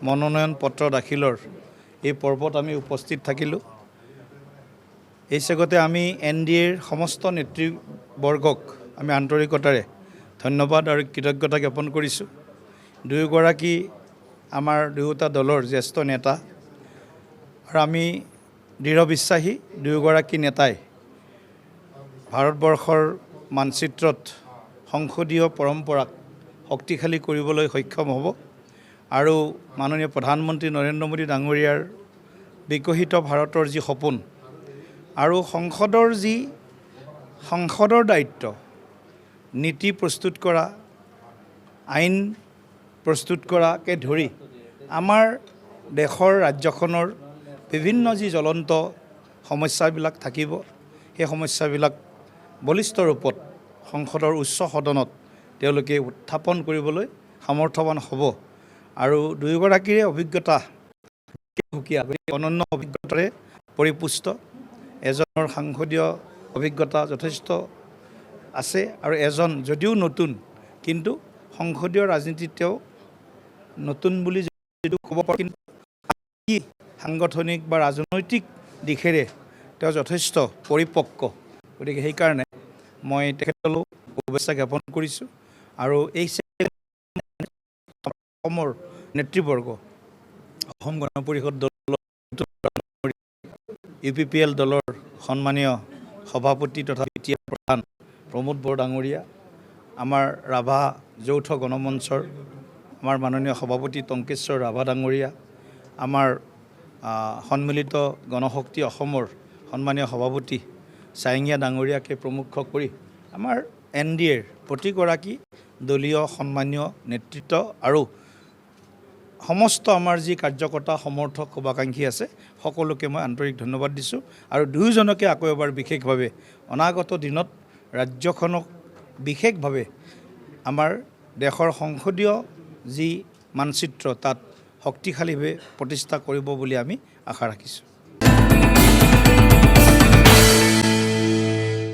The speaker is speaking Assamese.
মনোনয়ন পত্ৰ দাখিলৰ এই পৰ্বত আমি উপস্থিত থাকিলোঁ। এই চেগতে আমি NDAৰ সমস্ত নেতৃবৰ্গক আমি আন্তৰিকতাৰে ধন্যবাদ আৰু কৃতজ্ঞতা জ্ঞাপন কৰিছোঁ। দুয়োগৰাকী আমাৰ দুয়োটা দলৰ জ্যেষ্ঠ নেতা আৰু আমি দৃঢ় বিশ্বাসী দুয়োগৰাকী নেতাই ভাৰতবৰ্ষৰ মানচিত্ৰত সংসদীয় পৰম্পৰাক শক্তিশালী কৰিবলৈ সক্ষম হ'ব আৰু মাননীয় প্ৰধানমন্ত্ৰী নৰেন্দ্ৰ মোদী ডাঙৰীয়াৰ বিকশিত ভাৰতৰ যি সপোন আৰু সংসদৰ দায়িত্ব নীতি প্ৰস্তুত কৰা, আইন প্ৰস্তুত কৰাকে ধৰি আমাৰ দেশৰ ৰাজ্যখনৰ বিভিন্ন যি জ্বলন্ত সমস্যাবিলাক থাকিব, সেই সমস্যাবিলাক বলিষ্ঠ ৰূপত সংসদৰ উচ্চ সদনত তেওঁলোকে উত্থাপন কৰিবলৈ সামৰ্থৱান হ'ব। আৰু দুয়োগৰাকীৰে অভিজ্ঞতা অনন্য অভিজ্ঞতাৰে পৰিপুষ্ট। এজনৰ সাংসদীয় অভিজ্ঞতা যথেষ্ট আছে আৰু এজন যদিও নতুন কিন্তু সংসদীয় ৰাজনীতিত তেওঁ নতুন বুলি যদিও ক'ব পাৰি, কিন্তু সাংগঠনিক বা ৰাজনৈতিক দিশেৰে তেওঁ যথেষ্ট পৰিপক্ক। গতিকে সেইকাৰণে মই তেখেতলৈ শুভেচ্ছা জ্ঞাপন কৰিছোঁ। আৰু এই অসমৰ নেতৃবৰ্গ, অসম গণ পৰিষদ দলৰ UPPL দলৰ সন্মানীয় সভাপতি তথা দ্বিতীয় প্ৰধান প্ৰমোদ বড়ো ডাঙৰীয়া, আমাৰ ৰাভা যৌথ গণমঞ্চৰ আমাৰ মাননীয় সভাপতি টংকেশ্বৰ ৰাভা ডাঙৰীয়া, আমাৰ সন্মিলিত গণশক্তি অসমৰ সন্মানীয় সভাপতি চাইঙীয়া ডাঙৰীয়াকে প্ৰমুখ কৰি আমাৰ NDAৰ প্ৰতিগৰাকী দলীয় সন্মানীয় নেতৃত্ব আৰু সমস্ত আমাৰ যি কাৰ্যকৰ্তা সমৰ্থক শুভাকাংক্ষী আছে সকলোকে মই আন্তৰিক ধন্যবাদ দিছোঁ। আৰু দুয়োজনকে আকৌ এবাৰ বিশেষভাৱে অনাগত দিনত ৰাজ্যখনক বিশেষভাৱে আমাৰ দেশৰ সংসদীয় যি মানচিত্ৰ তাত শক্তিশালীভাৱে প্ৰতিষ্ঠা কৰিব বুলি আমি আশা ৰাখিছোঁ।